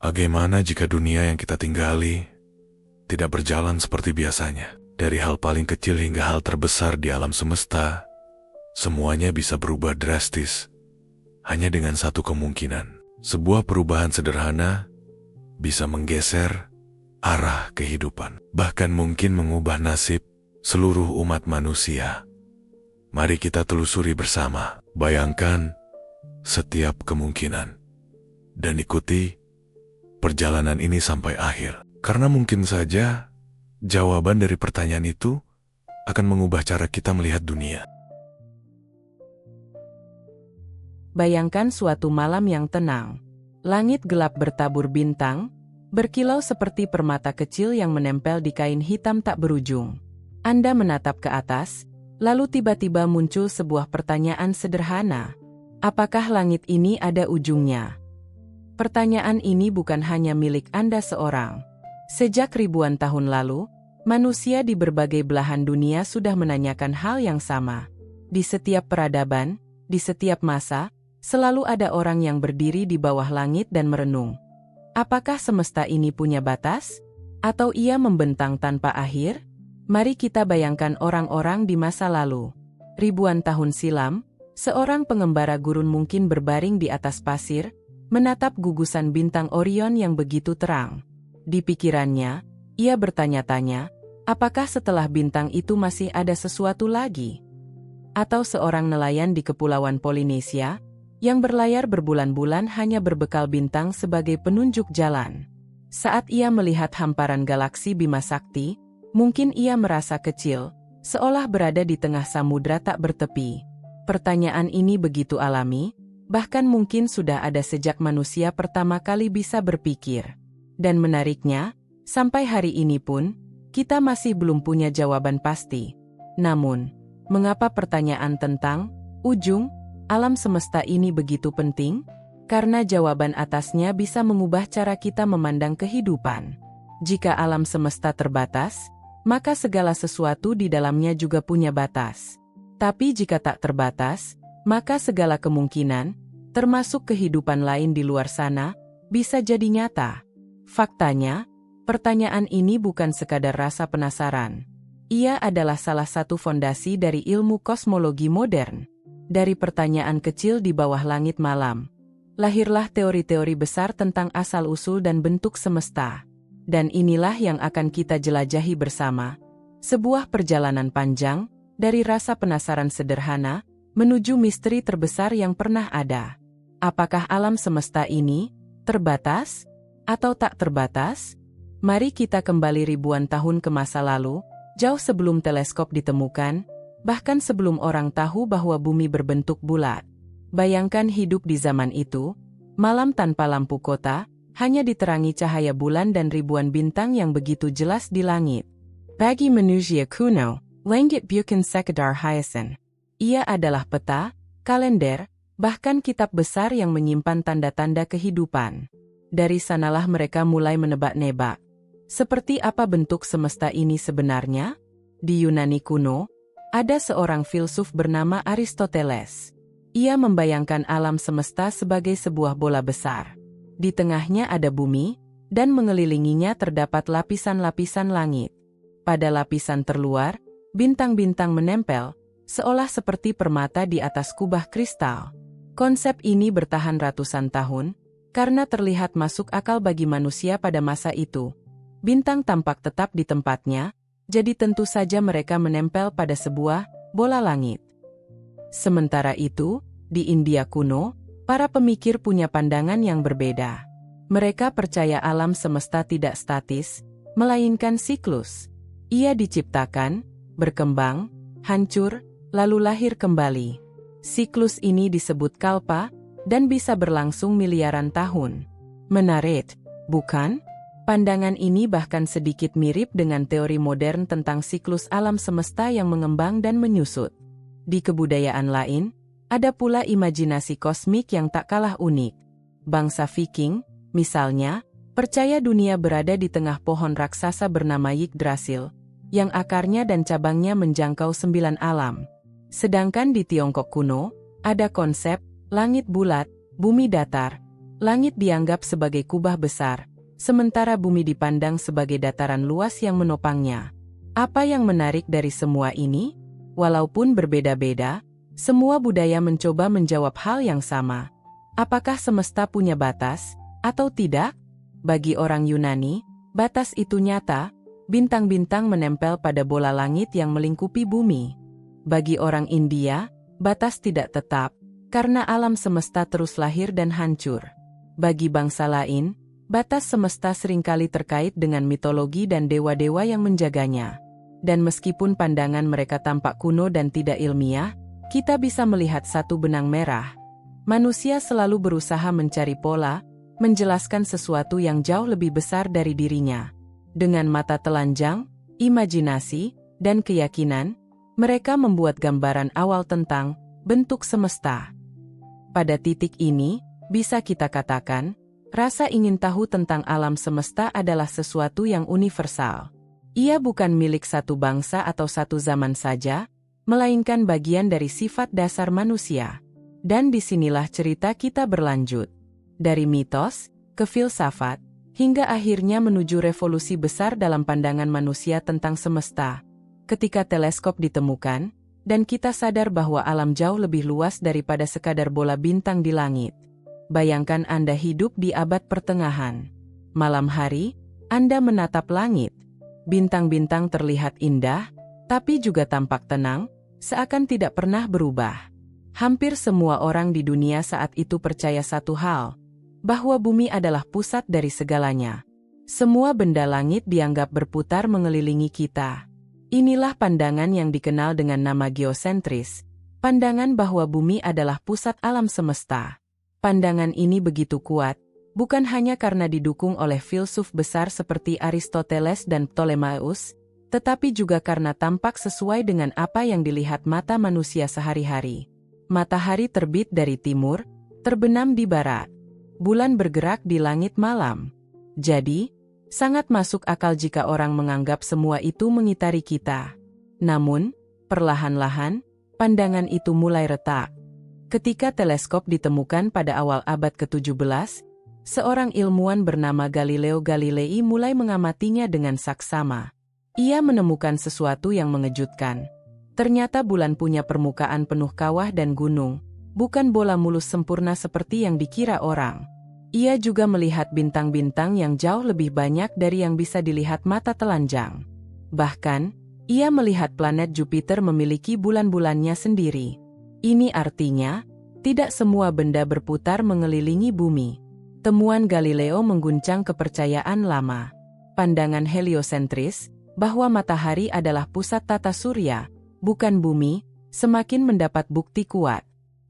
Bagaimana jika dunia yang kita tinggali tidak berjalan seperti biasanya? Dari hal paling kecil hingga hal terbesar di alam semesta, semuanya bisa berubah drastis hanya dengan satu kemungkinan. Sebuah perubahan sederhana bisa menggeser arah kehidupan, bahkan mungkin mengubah nasib seluruh umat manusia. Mari kita telusuri bersama. Bayangkan setiap kemungkinan dan ikuti perjalanan ini sampai akhir. Karena mungkin saja jawaban dari pertanyaan itu akan mengubah cara kita melihat dunia. Bayangkan suatu malam yang tenang. Langit gelap bertabur bintang, berkilau seperti permata kecil yang menempel di kain hitam tak berujung. Anda menatap ke atas, lalu tiba-tiba muncul sebuah pertanyaan sederhana. Apakah langit ini ada ujungnya? Pertanyaan ini bukan hanya milik Anda seorang. Sejak ribuan tahun lalu, manusia di berbagai belahan dunia sudah menanyakan hal yang sama. Di setiap peradaban, di setiap masa, selalu ada orang yang berdiri di bawah langit dan merenung. Apakah semesta ini punya batas? Atau ia membentang tanpa akhir? Mari kita bayangkan orang-orang di masa lalu. Ribuan tahun silam, seorang pengembara gurun mungkin berbaring di atas pasir, menatap gugusan bintang Orion yang begitu terang. Di pikirannya, ia bertanya-tanya, apakah setelah bintang itu masih ada sesuatu lagi? Atau seorang nelayan di Kepulauan Polinesia, yang berlayar berbulan-bulan hanya berbekal bintang sebagai penunjuk jalan. Saat ia melihat hamparan galaksi Bima Sakti, mungkin ia merasa kecil, seolah berada di tengah samudra tak bertepi. Pertanyaan ini begitu alami, bahkan mungkin sudah ada sejak manusia pertama kali bisa berpikir. Dan menariknya, sampai hari ini pun, kita masih belum punya jawaban pasti. Namun, mengapa pertanyaan tentang ujung alam semesta ini begitu penting? Karena jawaban atasnya bisa mengubah cara kita memandang kehidupan. Jika alam semesta terbatas, maka segala sesuatu di dalamnya juga punya batas. Tapi jika tak terbatas, maka segala kemungkinan, termasuk kehidupan lain di luar sana, bisa jadi nyata. Faktanya, pertanyaan ini bukan sekadar rasa penasaran. Ia adalah salah satu fondasi dari ilmu kosmologi modern. Dari pertanyaan kecil di bawah langit malam, lahirlah teori-teori besar tentang asal-usul dan bentuk semesta. Dan inilah yang akan kita jelajahi bersama. Sebuah perjalanan panjang, dari rasa penasaran sederhana, menuju misteri terbesar yang pernah ada. Apakah alam semesta ini terbatas atau tak terbatas? Mari kita kembali ribuan tahun ke masa lalu, jauh sebelum teleskop ditemukan, bahkan sebelum orang tahu bahwa bumi berbentuk bulat. Bayangkan hidup di zaman itu, malam tanpa lampu kota, hanya diterangi cahaya bulan dan ribuan bintang yang begitu jelas di langit. Bagi manusia kuno, langit bukan sekadar hiasan. Ia adalah peta, kalender, bahkan kitab besar yang menyimpan tanda-tanda kehidupan. Dari sanalah mereka mulai menebak-nebak. Seperti apa bentuk semesta ini sebenarnya? Di Yunani kuno, ada seorang filsuf bernama Aristoteles. Ia membayangkan alam semesta sebagai sebuah bola besar. Di tengahnya ada bumi, dan mengelilinginya terdapat lapisan-lapisan langit. Pada lapisan terluar, bintang-bintang menempel, seolah seperti permata di atas kubah kristal. Konsep ini bertahan ratusan tahun, karena terlihat masuk akal bagi manusia pada masa itu. Bintang tampak tetap di tempatnya, jadi tentu saja mereka menempel pada sebuah bola langit. Sementara itu, di India kuno, para pemikir punya pandangan yang berbeda. Mereka percaya alam semesta tidak statis, melainkan siklus. Ia diciptakan, berkembang, hancur, lalu lahir kembali. Siklus ini disebut kalpa, dan bisa berlangsung miliaran tahun. Menarik, bukan? Pandangan ini bahkan sedikit mirip dengan teori modern tentang siklus alam semesta yang mengembang dan menyusut. Di kebudayaan lain, ada pula imajinasi kosmik yang tak kalah unik. Bangsa Viking, misalnya, percaya dunia berada di tengah pohon raksasa bernama Yggdrasil, yang akarnya dan cabangnya menjangkau 9 alam. Sedangkan di Tiongkok kuno, ada konsep langit bulat, bumi datar, Langit dianggap sebagai kubah besar, sementara bumi dipandang sebagai dataran luas yang menopangnya. Apa yang menarik dari semua ini? Walaupun berbeda-beda, semua budaya mencoba menjawab hal yang sama. Apakah semesta punya batas, atau tidak? Bagi orang Yunani, batas itu nyata, bintang-bintang menempel pada bola langit yang melingkupi bumi. Bagi orang India, batas tidak tetap, karena alam semesta terus lahir dan hancur. Bagi bangsa lain, batas semesta seringkali terkait dengan mitologi dan dewa-dewa yang menjaganya. Dan meskipun pandangan mereka tampak kuno dan tidak ilmiah, kita bisa melihat satu benang merah. Manusia selalu berusaha mencari pola, menjelaskan sesuatu yang jauh lebih besar dari dirinya. Dengan mata telanjang, imajinasi, dan keyakinan, mereka membuat gambaran awal tentang bentuk semesta. Pada titik ini, bisa kita katakan, rasa ingin tahu tentang alam semesta adalah sesuatu yang universal. Ia bukan milik satu bangsa atau satu zaman saja, melainkan bagian dari sifat dasar manusia. Dan disinilah cerita kita berlanjut. Dari mitos, ke filsafat, hingga akhirnya menuju revolusi besar dalam pandangan manusia tentang semesta. Ketika teleskop ditemukan, dan kita sadar bahwa alam jauh lebih luas daripada sekadar bola bintang di langit. Bayangkan Anda hidup di abad pertengahan. Malam hari, Anda menatap langit. Bintang-bintang terlihat indah, tapi juga tampak tenang, seakan tidak pernah berubah. Hampir semua orang di dunia saat itu percaya satu hal, bahwa bumi adalah pusat dari segalanya. Semua benda langit dianggap berputar mengelilingi kita. Inilah pandangan yang dikenal dengan nama geosentris, pandangan bahwa bumi adalah pusat alam semesta. Pandangan ini begitu kuat, bukan hanya karena didukung oleh filsuf besar seperti Aristoteles dan Ptolemeus, tetapi juga karena tampak sesuai dengan apa yang dilihat mata manusia sehari-hari. Matahari terbit dari timur, terbenam di barat. Bulan bergerak di langit malam. Jadi, sangat masuk akal jika orang menganggap semua itu mengitari kita. Namun, perlahan-lahan, pandangan itu mulai retak. Ketika teleskop ditemukan pada awal abad ke-17, seorang ilmuwan bernama Galileo Galilei mulai mengamatinya dengan saksama. Ia menemukan sesuatu yang mengejutkan. Ternyata bulan punya permukaan penuh kawah dan gunung, bukan bola mulus sempurna seperti yang dikira orang. Ia juga melihat bintang-bintang yang jauh lebih banyak dari yang bisa dilihat mata telanjang. Bahkan, ia melihat planet Jupiter memiliki bulan-bulannya sendiri. Ini artinya, tidak semua benda berputar mengelilingi bumi. Temuan Galileo mengguncang kepercayaan lama. Pandangan heliosentris, bahwa matahari adalah pusat tata surya, bukan bumi, semakin mendapat bukti kuat.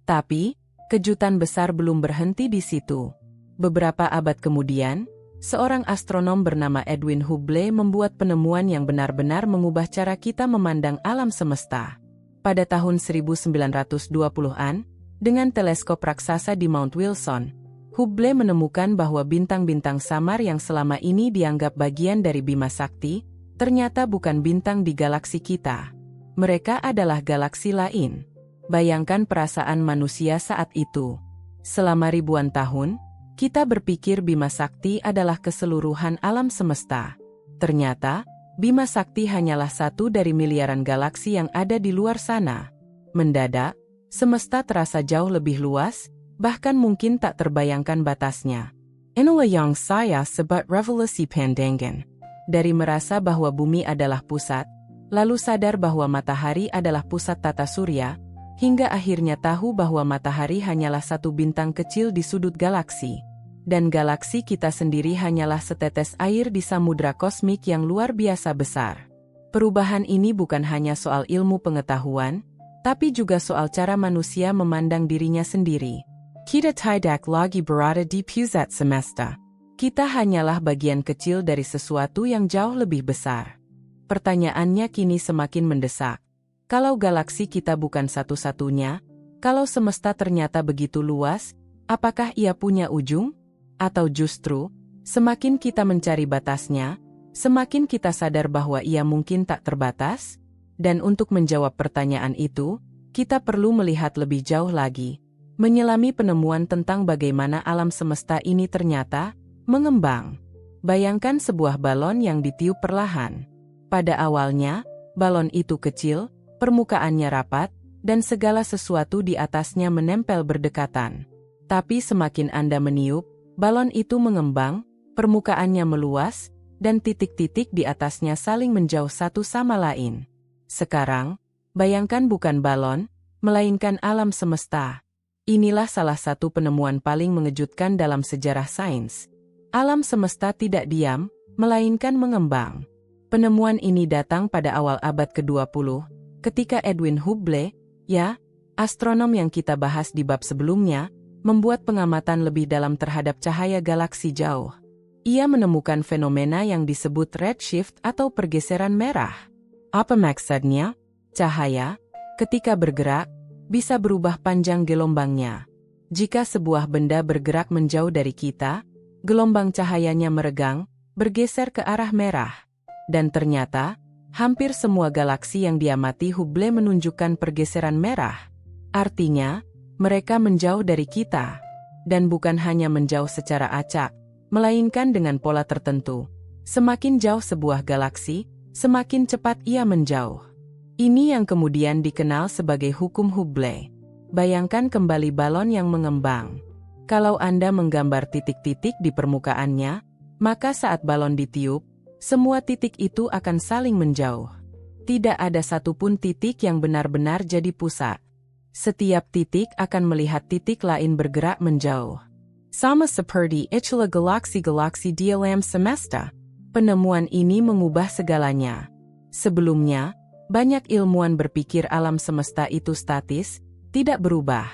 Tapi, kejutan besar belum berhenti di situ. Beberapa abad kemudian, seorang astronom bernama Edwin Hubble membuat penemuan yang benar-benar mengubah cara kita memandang alam semesta. Pada tahun 1920-an, dengan teleskop raksasa di Mount Wilson, Hubble menemukan bahwa bintang-bintang samar yang selama ini dianggap bagian dari Bima Sakti, ternyata bukan bintang di galaksi kita. Mereka adalah galaksi lain. Bayangkan perasaan manusia saat itu. Selama ribuan tahun, kita berpikir Bima Sakti adalah keseluruhan alam semesta. Ternyata, Bima Sakti hanyalah satu dari miliaran galaksi yang ada di luar sana. Mendadak, semesta terasa jauh lebih luas, bahkan mungkin tak terbayangkan batasnya. Inilah yang saya sebut revolusi pandangan. Dari merasa bahwa bumi adalah pusat, lalu sadar bahwa matahari adalah pusat tata surya, hingga akhirnya tahu bahwa matahari hanyalah satu bintang kecil di sudut galaksi. Dan galaksi kita sendiri hanyalah setetes air di samudra kosmik yang luar biasa besar. Perubahan ini bukan hanya soal ilmu pengetahuan, tapi juga soal cara manusia memandang dirinya sendiri. Kita tidak lagi berada di pusat semesta. Kita hanyalah bagian kecil dari sesuatu yang jauh lebih besar. Pertanyaannya kini semakin mendesak. Kalau galaksi kita bukan satu-satunya, kalau semesta ternyata begitu luas, apakah ia punya ujung? Atau justru, semakin kita mencari batasnya, semakin kita sadar bahwa ia mungkin tak terbatas? Dan untuk menjawab pertanyaan itu, kita perlu melihat lebih jauh lagi. Menyelami penemuan tentang bagaimana alam semesta ini ternyata mengembang. Bayangkan sebuah balon yang ditiup perlahan. Pada awalnya, balon itu kecil, permukaannya rapat, dan segala sesuatu di atasnya menempel berdekatan. Tapi semakin Anda meniup, balon itu mengembang, permukaannya meluas, dan titik-titik di atasnya saling menjauh satu sama lain. Sekarang, bayangkan bukan balon, melainkan alam semesta. Inilah salah satu penemuan paling mengejutkan dalam sejarah sains. Alam semesta tidak diam, melainkan mengembang. Penemuan ini datang pada awal abad ke-20, ketika Edwin Hubble, astronom yang kita bahas di bab sebelumnya, membuat pengamatan lebih dalam terhadap cahaya galaksi jauh. Ia menemukan fenomena yang disebut redshift atau pergeseran merah. Apa maksudnya? Cahaya, ketika bergerak, bisa berubah panjang gelombangnya. Jika sebuah benda bergerak menjauh dari kita, gelombang cahayanya meregang, bergeser ke arah merah. Dan ternyata, hampir semua galaksi yang diamati Hubble menunjukkan pergeseran merah. Artinya, mereka menjauh dari kita. Dan bukan hanya menjauh secara acak, melainkan dengan pola tertentu. Semakin jauh sebuah galaksi, semakin cepat ia menjauh. Ini yang kemudian dikenal sebagai hukum Hubble. Bayangkan kembali balon yang mengembang. Kalau Anda menggambar titik-titik di permukaannya, maka saat balon ditiup, semua titik itu akan saling menjauh. Tidak ada satupun titik yang benar-benar jadi pusat. Setiap titik akan melihat titik lain bergerak menjauh. Sama seperti itulah galaksi-galaksi di alam semesta. Penemuan ini mengubah segalanya. Sebelumnya, banyak ilmuwan berpikir alam semesta itu statis, tidak berubah.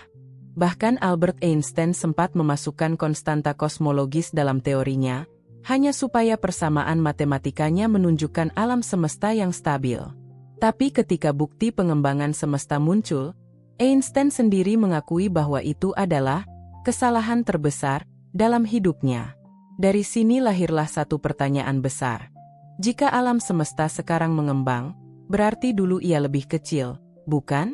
Bahkan Albert Einstein sempat memasukkan konstanta kosmologis dalam teorinya, hanya supaya persamaan matematikanya menunjukkan alam semesta yang stabil. Tapi ketika bukti pengembangan semesta muncul, Einstein sendiri mengakui bahwa itu adalah kesalahan terbesar dalam hidupnya. Dari sini lahirlah satu pertanyaan besar. Jika alam semesta sekarang mengembang, berarti dulu ia lebih kecil, bukan?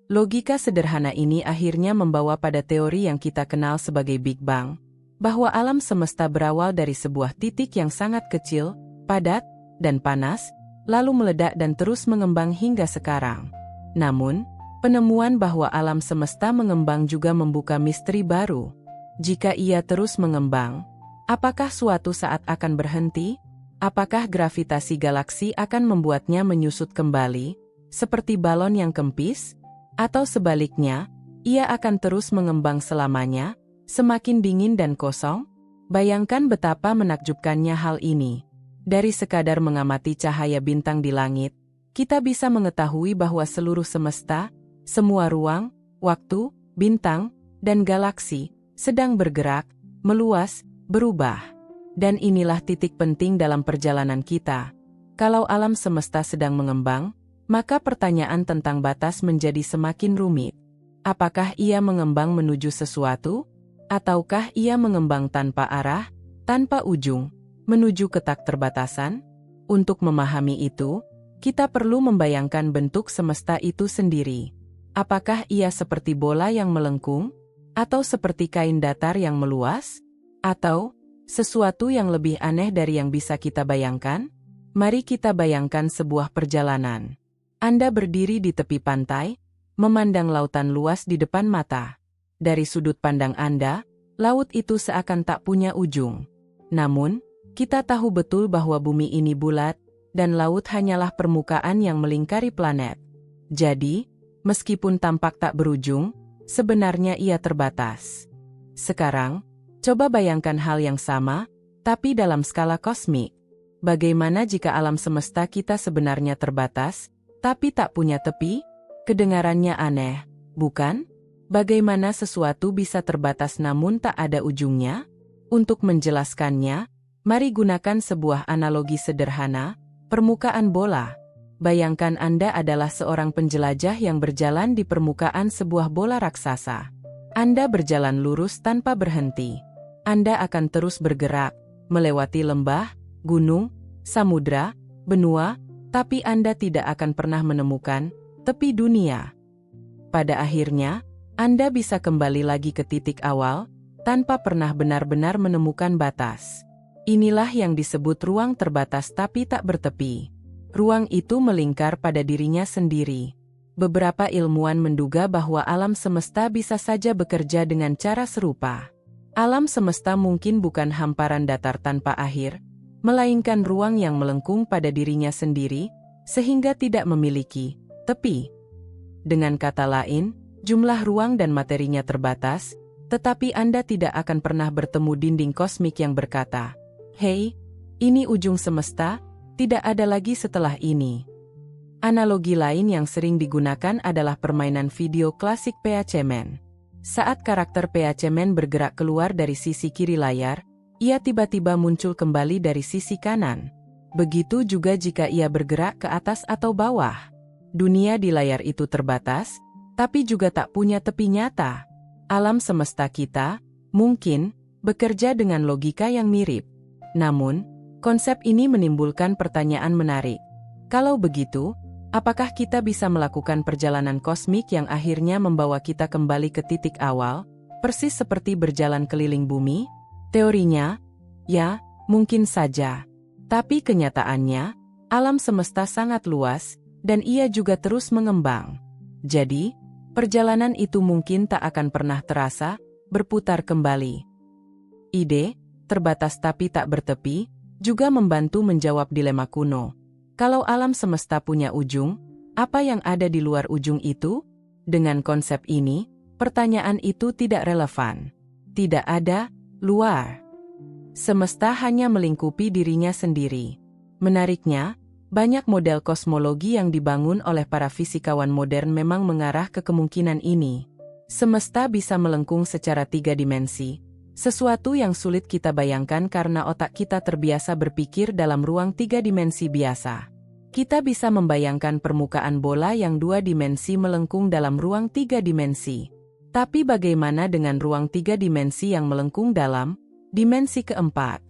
Logika sederhana ini akhirnya membawa pada teori yang kita kenal sebagai Big Bang, bahwa alam semesta berawal dari sebuah titik yang sangat kecil, padat, dan panas, lalu meledak dan terus mengembang hingga sekarang. Namun, penemuan bahwa alam semesta mengembang juga membuka misteri baru. Jika ia terus mengembang, apakah suatu saat akan berhenti? Apakah gravitasi galaksi akan membuatnya menyusut kembali, seperti balon yang kempis? Atau sebaliknya, ia akan terus mengembang selamanya, semakin dingin dan kosong? Bayangkan betapa menakjubkannya hal ini. Dari sekadar mengamati cahaya bintang di langit, kita bisa mengetahui bahwa seluruh semesta, semua ruang, waktu, bintang, dan galaksi, sedang bergerak, meluas, berubah. Dan inilah titik penting dalam perjalanan kita. Kalau alam semesta sedang mengembang, maka pertanyaan tentang batas menjadi semakin rumit. Apakah ia mengembang menuju sesuatu? Ataukah ia mengembang tanpa arah, tanpa ujung, menuju ke tak terbatasan? Untuk memahami itu, kita perlu membayangkan bentuk semesta itu sendiri. Apakah ia seperti bola yang melengkung? Atau seperti kain datar yang meluas? Atau sesuatu yang lebih aneh dari yang bisa kita bayangkan? Mari kita bayangkan sebuah perjalanan. Anda berdiri di tepi pantai, memandang lautan luas di depan mata. Dari sudut pandang Anda, laut itu seakan tak punya ujung. Namun, kita tahu betul bahwa bumi ini bulat, dan laut hanyalah permukaan yang melingkari planet. Jadi, meskipun tampak tak berujung, sebenarnya ia terbatas. Sekarang, coba bayangkan hal yang sama, tapi dalam skala kosmik. Bagaimana jika alam semesta kita sebenarnya terbatas, tapi tak punya tepi? Kedengarannya aneh, bukan? Bagaimana sesuatu bisa terbatas namun tak ada ujungnya? Untuk menjelaskannya, mari gunakan sebuah analogi sederhana, permukaan bola. Bayangkan Anda adalah seorang penjelajah yang berjalan di permukaan sebuah bola raksasa. Anda berjalan lurus tanpa berhenti. Anda akan terus bergerak, melewati lembah, gunung, samudra, benua, tapi Anda tidak akan pernah menemukan tepi dunia. Pada akhirnya, Anda bisa kembali lagi ke titik awal, tanpa pernah benar-benar menemukan batas. Inilah yang disebut ruang terbatas tapi tak bertepi. Ruang itu melingkar pada dirinya sendiri. Beberapa ilmuwan menduga bahwa alam semesta bisa saja bekerja dengan cara serupa. Alam semesta mungkin bukan hamparan datar tanpa akhir, melainkan ruang yang melengkung pada dirinya sendiri, sehingga tidak memiliki tepi. Dengan kata lain, jumlah ruang dan materinya terbatas, tetapi Anda tidak akan pernah bertemu dinding kosmik yang berkata, "Hei, ini ujung semesta, tidak ada lagi setelah ini." Analogi lain yang sering digunakan adalah permainan video klasik PHC-Man. Saat karakter PHC-Man bergerak keluar dari sisi kiri layar, ia tiba-tiba muncul kembali dari sisi kanan. Begitu juga jika ia bergerak ke atas atau bawah. Dunia di layar itu terbatas, tapi juga tak punya tepi nyata. Alam semesta kita, mungkin, bekerja dengan logika yang mirip. Namun, konsep ini menimbulkan pertanyaan menarik. Kalau begitu, apakah kita bisa melakukan perjalanan kosmik yang akhirnya membawa kita kembali ke titik awal, persis seperti berjalan keliling bumi? Teorinya, ya, mungkin saja. Tapi kenyataannya, alam semesta sangat luas, dan ia juga terus mengembang. Jadi, perjalanan itu mungkin tak akan pernah terasa, berputar kembali. Ide, terbatas tapi tak bertepi, juga membantu menjawab dilema kuno. Kalau alam semesta punya ujung, apa yang ada di luar ujung itu? Dengan konsep ini, pertanyaan itu tidak relevan. Tidak ada luar. Semesta hanya melingkupi dirinya sendiri. Menariknya, banyak model kosmologi yang dibangun oleh para fisikawan modern memang mengarah ke kemungkinan ini. Semesta bisa melengkung secara 3 dimensi. Sesuatu yang sulit kita bayangkan karena otak kita terbiasa berpikir dalam ruang 3 dimensi biasa. Kita bisa membayangkan permukaan bola yang 2 dimensi melengkung dalam ruang 3 dimensi. Tapi bagaimana dengan ruang 3 dimensi yang melengkung dalam dimensi keempat?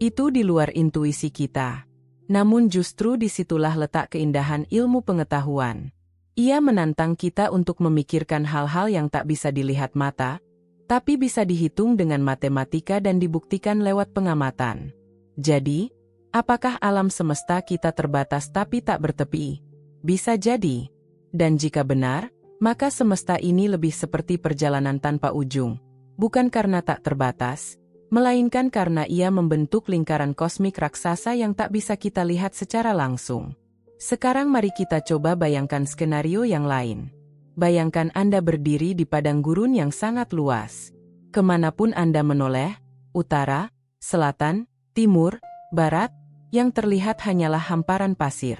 Itu di luar intuisi kita. Namun justru disitulah letak keindahan ilmu pengetahuan. Ia menantang kita untuk memikirkan hal-hal yang tak bisa dilihat mata, tapi bisa dihitung dengan matematika dan dibuktikan lewat pengamatan. Jadi, apakah alam semesta kita terbatas tapi tak bertepi? Bisa jadi. Dan jika benar, maka semesta ini lebih seperti perjalanan tanpa ujung. Bukan karena tak terbatas, melainkan karena ia membentuk lingkaran kosmik raksasa yang tak bisa kita lihat secara langsung. Sekarang mari kita coba bayangkan skenario yang lain. Bayangkan Anda berdiri di padang gurun yang sangat luas. Kemanapun Anda menoleh, utara, selatan, timur, barat, yang terlihat hanyalah hamparan pasir.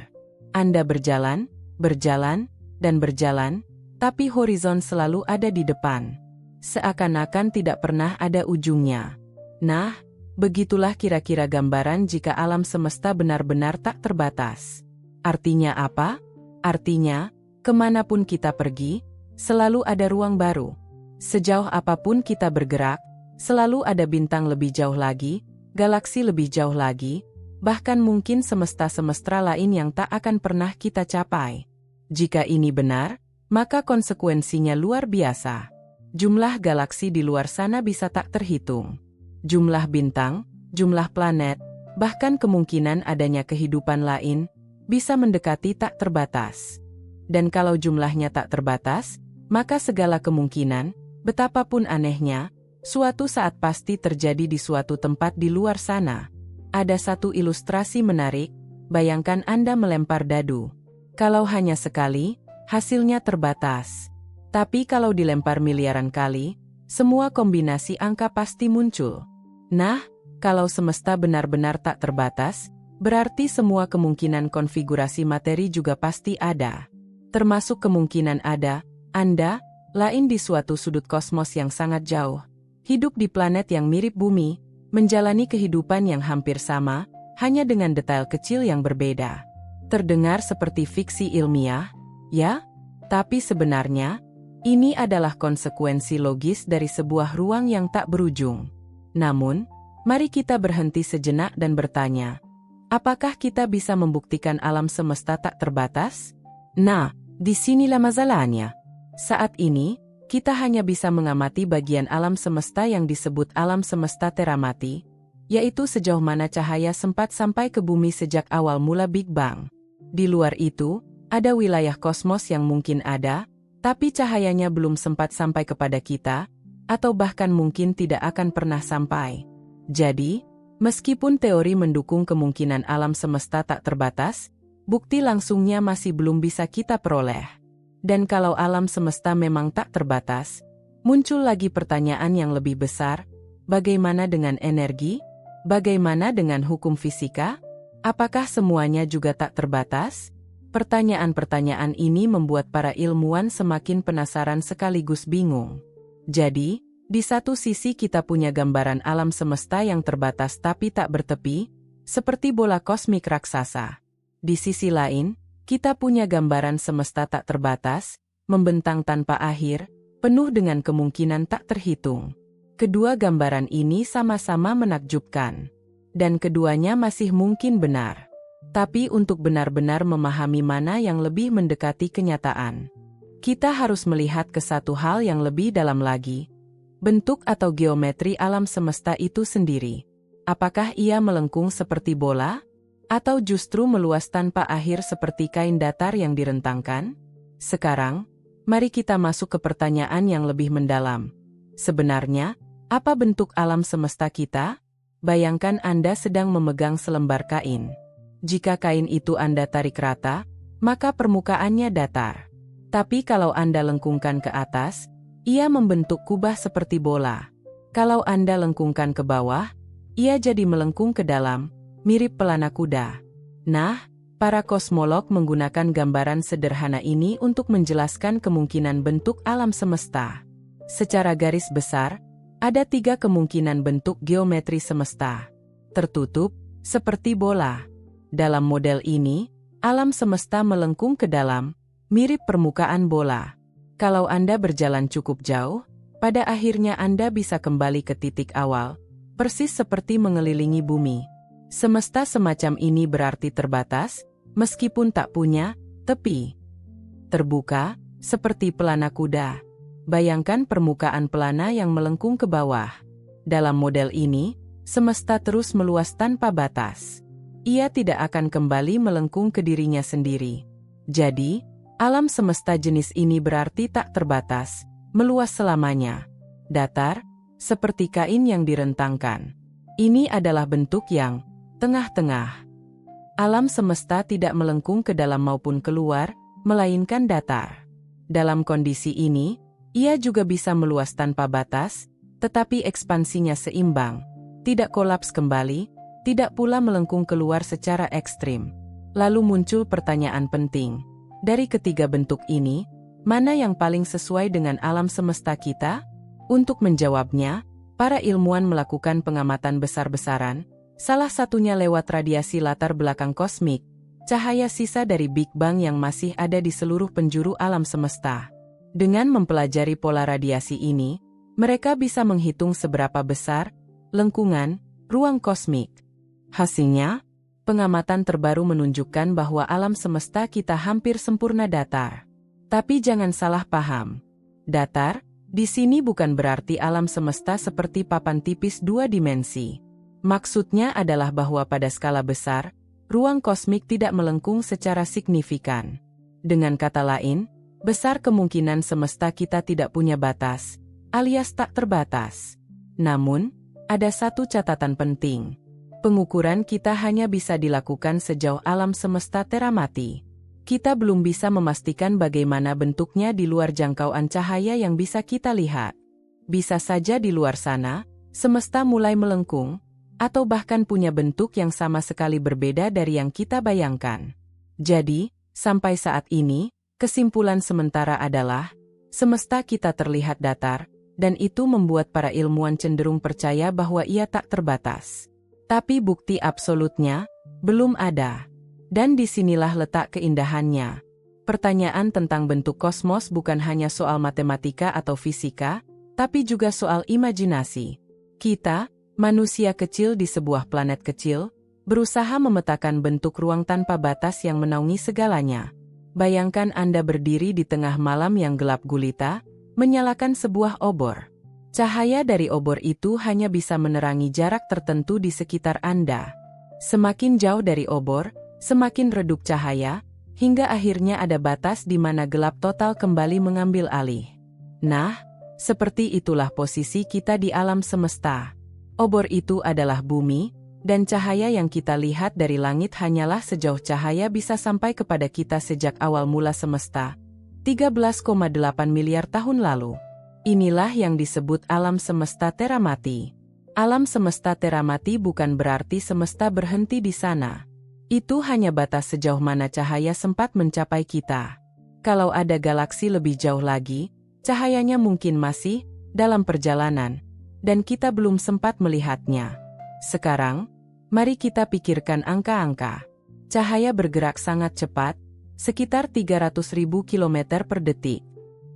Anda berjalan, dan berjalan, tapi horizon selalu ada di depan. Seakan-akan tidak pernah ada ujungnya. Nah, begitulah kira-kira gambaran jika alam semesta benar-benar tak terbatas. Artinya apa? Artinya, kemanapun kita pergi, selalu ada ruang baru. Sejauh apapun kita bergerak, selalu ada bintang lebih jauh lagi, galaksi lebih jauh lagi, bahkan mungkin semesta-semesta lain yang tak akan pernah kita capai. Jika ini benar, maka konsekuensinya luar biasa. Jumlah galaksi di luar sana bisa tak terhitung. Jumlah bintang, jumlah planet, bahkan kemungkinan adanya kehidupan lain, bisa mendekati tak terbatas. Dan kalau jumlahnya tak terbatas, maka segala kemungkinan, betapapun anehnya, suatu saat pasti terjadi di suatu tempat di luar sana. Ada satu ilustrasi menarik, bayangkan Anda melempar dadu. Kalau hanya sekali, hasilnya terbatas. Tapi kalau dilempar miliaran kali, semua kombinasi angka pasti muncul. Nah, kalau semesta benar-benar tak terbatas, berarti semua kemungkinan konfigurasi materi juga pasti ada. Termasuk kemungkinan ada, Anda, lain di suatu sudut kosmos yang sangat jauh. Hidup di planet yang mirip bumi, menjalani kehidupan yang hampir sama, hanya dengan detail kecil yang berbeda. Terdengar seperti fiksi ilmiah, ya? Tapi sebenarnya, ini adalah konsekuensi logis dari sebuah ruang yang tak berujung. Namun, mari kita berhenti sejenak dan bertanya, apakah kita bisa membuktikan alam semesta tak terbatas? Nah, disinilah masalahnya. Saat ini, kita hanya bisa mengamati bagian alam semesta yang disebut alam semesta teramati, yaitu sejauh mana cahaya sempat sampai ke bumi sejak awal mula Big Bang. Di luar itu, ada wilayah kosmos yang mungkin ada, tapi cahayanya belum sempat sampai kepada kita, atau bahkan mungkin tidak akan pernah sampai. Jadi, meskipun teori mendukung kemungkinan alam semesta tak terbatas, bukti langsungnya masih belum bisa kita peroleh. Dan kalau alam semesta memang tak terbatas, muncul lagi pertanyaan yang lebih besar, bagaimana dengan energi? Bagaimana dengan hukum fisika? Apakah semuanya juga tak terbatas? Pertanyaan-pertanyaan ini membuat para ilmuwan semakin penasaran sekaligus bingung. Jadi, di satu sisi kita punya gambaran alam semesta yang terbatas tapi tak bertepi, seperti bola kosmik raksasa. Di sisi lain, kita punya gambaran semesta tak terbatas, membentang tanpa akhir, penuh dengan kemungkinan tak terhitung. Kedua gambaran ini sama-sama menakjubkan. Dan keduanya masih mungkin benar. Tapi untuk benar-benar memahami mana yang lebih mendekati kenyataan, kita harus melihat ke satu hal yang lebih dalam lagi. Bentuk atau geometri alam semesta itu sendiri. Apakah ia melengkung seperti bola? Atau justru meluas tanpa akhir seperti kain datar yang direntangkan? Sekarang, mari kita masuk ke pertanyaan yang lebih mendalam. Sebenarnya, apa bentuk alam semesta kita? Bayangkan Anda sedang memegang selembar kain. Jika kain itu Anda tarik rata, maka permukaannya datar. Tapi kalau Anda lengkungkan ke atas, ia membentuk kubah seperti bola. Kalau Anda lengkungkan ke bawah, ia jadi melengkung ke dalam, mirip pelana kuda. Nah, para kosmolog menggunakan gambaran sederhana ini untuk menjelaskan kemungkinan bentuk alam semesta. Secara garis besar, ada 3 kemungkinan bentuk geometri semesta. Tertutup, seperti bola. Dalam model ini, alam semesta melengkung ke dalam, mirip permukaan bola. Kalau Anda berjalan cukup jauh, pada akhirnya Anda bisa kembali ke titik awal, persis seperti mengelilingi bumi. Semesta semacam ini berarti terbatas, meskipun tak punya tepi. Terbuka, seperti pelana kuda. Bayangkan permukaan pelana yang melengkung ke bawah. Dalam model ini, semesta terus meluas tanpa batas. Ia tidak akan kembali melengkung ke dirinya sendiri. Jadi, alam semesta jenis ini berarti tak terbatas, meluas selamanya. Datar, seperti kain yang direntangkan. Ini adalah bentuk yang tengah-tengah. Alam semesta tidak melengkung ke dalam maupun keluar, melainkan datar. Dalam kondisi ini, ia juga bisa meluas tanpa batas, tetapi ekspansinya seimbang, tidak kolaps kembali, tidak pula melengkung keluar secara ekstrim. Lalu muncul pertanyaan penting. Dari ketiga bentuk ini, mana yang paling sesuai dengan alam semesta kita? Untuk menjawabnya, para ilmuwan melakukan pengamatan besar-besaran, salah satunya lewat radiasi latar belakang kosmik, cahaya sisa dari Big Bang yang masih ada di seluruh penjuru alam semesta. Dengan mempelajari pola radiasi ini, mereka bisa menghitung seberapa besar lengkungan ruang kosmik. Hasilnya, pengamatan terbaru menunjukkan bahwa alam semesta kita hampir sempurna datar. Tapi jangan salah paham. Datar, di sini bukan berarti alam semesta seperti papan tipis 2 dimensi. Maksudnya adalah bahwa pada skala besar, ruang kosmik tidak melengkung secara signifikan. Dengan kata lain, besar kemungkinan semesta kita tidak punya batas, alias tak terbatas. Namun, ada satu catatan penting. Pengukuran kita hanya bisa dilakukan sejauh alam semesta teramati. Kita belum bisa memastikan bagaimana bentuknya di luar jangkauan cahaya yang bisa kita lihat. Bisa saja di luar sana, semesta mulai melengkung, atau bahkan punya bentuk yang sama sekali berbeda dari yang kita bayangkan. Jadi, sampai saat ini, kesimpulan sementara adalah, semesta kita terlihat datar, dan itu membuat para ilmuwan cenderung percaya bahwa ia tak terbatas. Tapi bukti absolutnya belum ada. Dan disinilah letak keindahannya. Pertanyaan tentang bentuk kosmos bukan hanya soal matematika atau fisika, tapi juga soal imajinasi. Kita, manusia kecil di sebuah planet kecil, berusaha memetakan bentuk ruang tanpa batas yang menaungi segalanya. Bayangkan Anda berdiri di tengah malam yang gelap gulita, menyalakan sebuah obor. Cahaya dari obor itu hanya bisa menerangi jarak tertentu di sekitar Anda. Semakin jauh dari obor, semakin redup cahaya, hingga akhirnya ada batas di mana gelap total kembali mengambil alih. Nah, seperti itulah posisi kita di alam semesta. Obor itu adalah bumi, dan cahaya yang kita lihat dari langit hanyalah sejauh cahaya bisa sampai kepada kita sejak awal mula semesta, 13,8 miliar tahun lalu. Inilah yang disebut alam semesta teramati. Alam semesta teramati bukan berarti semesta berhenti di sana. Itu hanya batas sejauh mana cahaya sempat mencapai kita. Kalau ada galaksi lebih jauh lagi, cahayanya mungkin masih dalam perjalanan, dan kita belum sempat melihatnya. Sekarang, mari kita pikirkan angka-angka. Cahaya bergerak sangat cepat, sekitar 300.000 km per detik.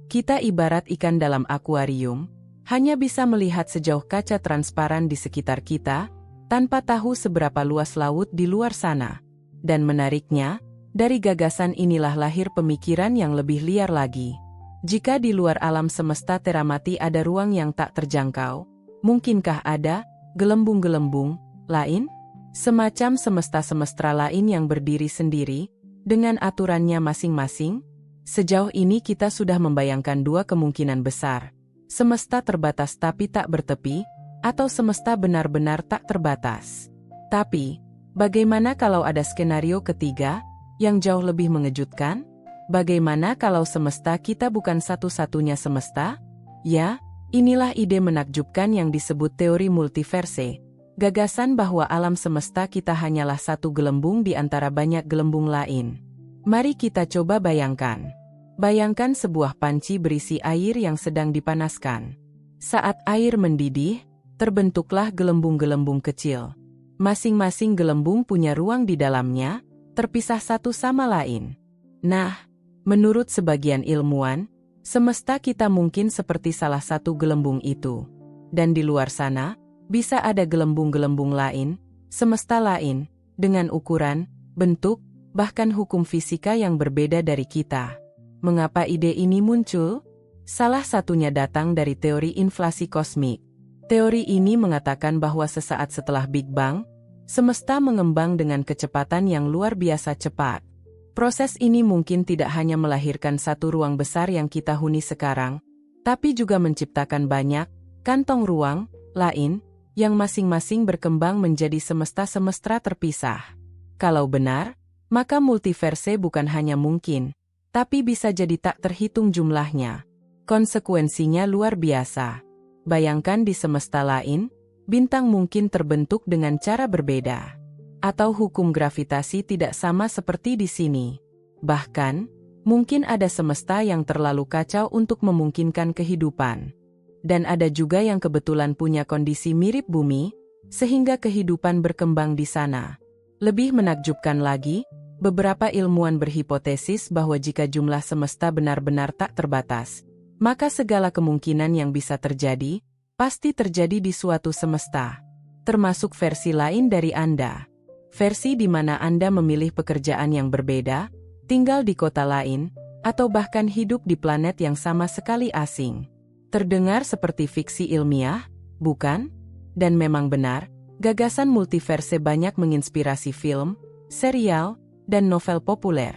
Kita ibarat ikan dalam akuarium, hanya bisa melihat sejauh kaca transparan di sekitar kita, tanpa tahu seberapa luas laut di luar sana. Dan menariknya, dari gagasan inilah lahir pemikiran yang lebih liar lagi. Jika di luar alam semesta teramati ada ruang yang tak terjangkau, mungkinkah ada gelembung-gelembung lain? Semacam semesta-semesta lain yang berdiri sendiri, dengan aturannya masing-masing? Sejauh ini kita sudah membayangkan dua kemungkinan besar. Semesta terbatas tapi tak bertepi, atau semesta benar-benar tak terbatas. Tapi, bagaimana kalau ada skenario ketiga, yang jauh lebih mengejutkan? Bagaimana kalau semesta kita bukan satu-satunya semesta? Ya, inilah ide menakjubkan yang disebut teori multiverse. Gagasan bahwa alam semesta kita hanyalah satu gelembung di antara banyak gelembung lain. Mari kita coba bayangkan. Bayangkan sebuah panci berisi air yang sedang dipanaskan. Saat air mendidih, terbentuklah gelembung-gelembung kecil. Masing-masing gelembung punya ruang di dalamnya, terpisah satu sama lain. Nah, menurut sebagian ilmuwan, semesta kita mungkin seperti salah satu gelembung itu. Dan di luar sana, bisa ada gelembung-gelembung lain, semesta lain, dengan ukuran, bentuk, bahkan hukum fisika yang berbeda dari kita. Mengapa ide ini muncul? Salah satunya datang dari teori inflasi kosmik. Teori ini mengatakan bahwa sesaat setelah Big Bang, semesta mengembang dengan kecepatan yang luar biasa cepat. Proses ini mungkin tidak hanya melahirkan satu ruang besar yang kita huni sekarang, tapi juga menciptakan banyak kantong ruang lain yang masing-masing berkembang menjadi semesta-semesta terpisah. Kalau benar, maka multiverse bukan hanya mungkin, tapi bisa jadi tak terhitung jumlahnya. Konsekuensinya luar biasa. Bayangkan di semesta lain, bintang mungkin terbentuk dengan cara berbeda. Atau hukum gravitasi tidak sama seperti di sini. Bahkan, mungkin ada semesta yang terlalu kacau untuk memungkinkan kehidupan. Dan ada juga yang kebetulan punya kondisi mirip bumi, sehingga kehidupan berkembang di sana. Lebih menakjubkan lagi, beberapa ilmuwan berhipotesis bahwa jika jumlah semesta benar-benar tak terbatas, maka segala kemungkinan yang bisa terjadi, pasti terjadi di suatu semesta. Termasuk versi lain dari Anda. Versi di mana Anda memilih pekerjaan yang berbeda, tinggal di kota lain, atau bahkan hidup di planet yang sama sekali asing. Terdengar seperti fiksi ilmiah, bukan? Dan memang benar, gagasan multiverse banyak menginspirasi film, serial, dan novel populer.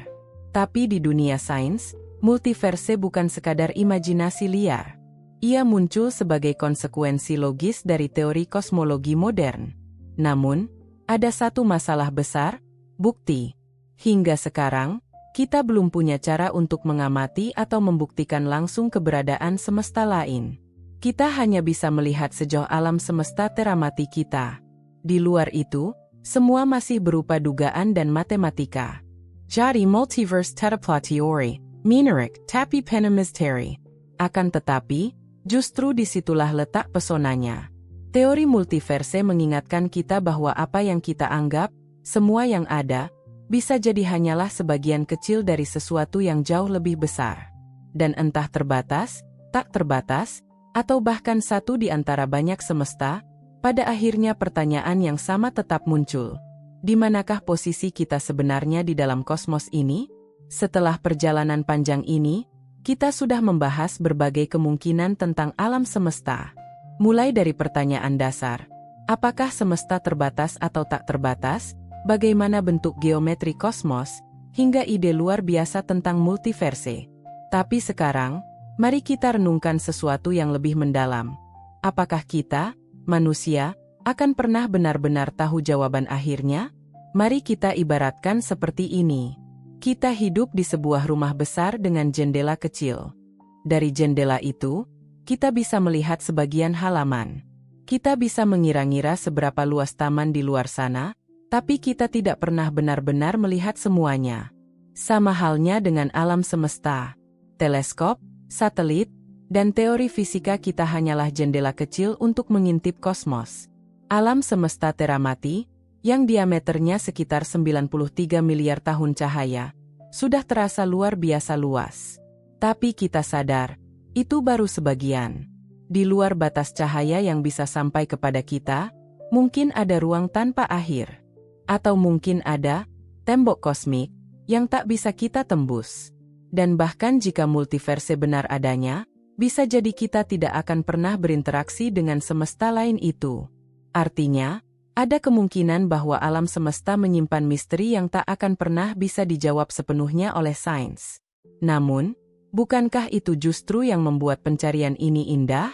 Tapi di dunia sains, multiverse bukan sekadar imajinasi liar. Ia muncul sebagai konsekuensi logis dari teori kosmologi modern. Namun, ada satu masalah besar, bukti. Hingga sekarang, kita belum punya cara untuk mengamati atau membuktikan langsung keberadaan semesta lain. Kita hanya bisa melihat sejauh alam semesta teramati kita. Di luar itu, semua masih berupa dugaan dan matematika. Jadi multiverse tetaplah teori, menarik tapi penuh misteri. Akan tetapi, justru disitulah letak pesonanya. Teori multiverse mengingatkan kita bahwa apa yang kita anggap, semua yang ada, bisa jadi hanyalah sebagian kecil dari sesuatu yang jauh lebih besar. Dan entah terbatas, tak terbatas, atau bahkan satu di antara banyak semesta, pada akhirnya pertanyaan yang sama tetap muncul. Di manakah posisi kita sebenarnya di dalam kosmos ini? Setelah perjalanan panjang ini, kita sudah membahas berbagai kemungkinan tentang alam semesta. Mulai dari pertanyaan dasar, apakah semesta terbatas atau tak terbatas, bagaimana bentuk geometri kosmos, hingga ide luar biasa tentang multiverse. Tapi sekarang, mari kita renungkan sesuatu yang lebih mendalam. Apakah kita, manusia, akan pernah benar-benar tahu jawaban akhirnya? Mari kita ibaratkan seperti ini. Kita hidup di sebuah rumah besar dengan jendela kecil. Dari jendela itu, kita bisa melihat sebagian halaman. Kita bisa mengira-ngira seberapa luas taman di luar sana, tapi kita tidak pernah benar-benar melihat semuanya. Sama halnya dengan alam semesta. Teleskop, satelit, dan teori fisika kita hanyalah jendela kecil untuk mengintip kosmos. Alam semesta teramati, yang diameternya sekitar 93 miliar tahun cahaya, sudah terasa luar biasa luas. Tapi kita sadar, itu baru sebagian. Di luar batas cahaya yang bisa sampai kepada kita, mungkin ada ruang tanpa akhir. Atau mungkin ada tembok kosmik yang tak bisa kita tembus. Dan bahkan jika multiverse benar adanya, bisa jadi kita tidak akan pernah berinteraksi dengan semesta lain itu. Artinya, ada kemungkinan bahwa alam semesta menyimpan misteri yang tak akan pernah bisa dijawab sepenuhnya oleh sains. Namun, bukankah itu justru yang membuat pencarian ini indah?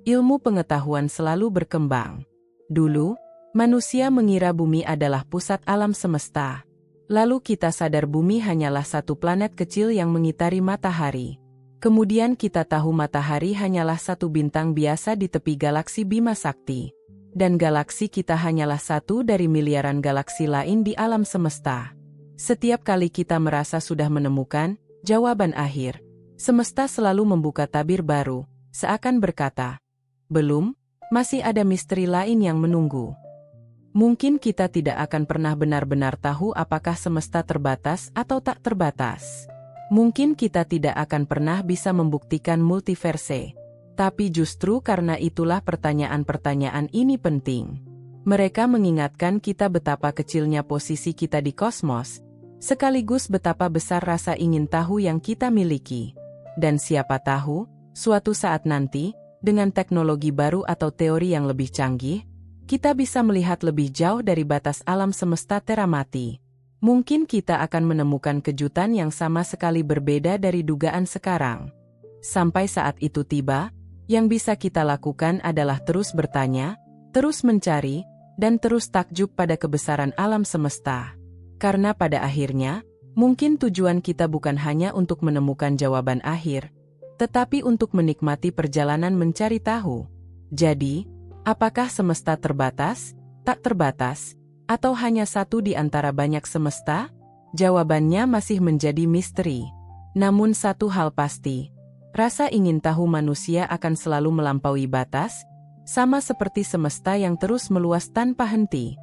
Ilmu pengetahuan selalu berkembang. Dulu, manusia mengira bumi adalah pusat alam semesta. Lalu kita sadar bumi hanyalah satu planet kecil yang mengitari matahari. Kemudian kita tahu matahari hanyalah satu bintang biasa di tepi galaksi Bima Sakti. Dan galaksi kita hanyalah satu dari miliaran galaksi lain di alam semesta. Setiap kali kita merasa sudah menemukan jawaban akhir, semesta selalu membuka tabir baru, seakan berkata, belum, masih ada misteri lain yang menunggu. Mungkin kita tidak akan pernah benar-benar tahu apakah semesta terbatas atau tak terbatas. Mungkin kita tidak akan pernah bisa membuktikan multiverse. Tapi justru karena itulah pertanyaan-pertanyaan ini penting. Mereka mengingatkan kita betapa kecilnya posisi kita di kosmos, sekaligus betapa besar rasa ingin tahu yang kita miliki. Dan siapa tahu, suatu saat nanti, dengan teknologi baru atau teori yang lebih canggih, kita bisa melihat lebih jauh dari batas alam semesta teramati. Mungkin kita akan menemukan kejutan yang sama sekali berbeda dari dugaan sekarang. Sampai saat itu tiba, yang bisa kita lakukan adalah terus bertanya, terus mencari, dan terus takjub pada kebesaran alam semesta. Karena pada akhirnya, mungkin tujuan kita bukan hanya untuk menemukan jawaban akhir, tetapi untuk menikmati perjalanan mencari tahu. Jadi, apakah semesta terbatas, tak terbatas, atau hanya satu di antara banyak semesta? Jawabannya masih menjadi misteri. Namun satu hal pasti, rasa ingin tahu manusia akan selalu melampaui batas, sama seperti semesta yang terus meluas tanpa henti.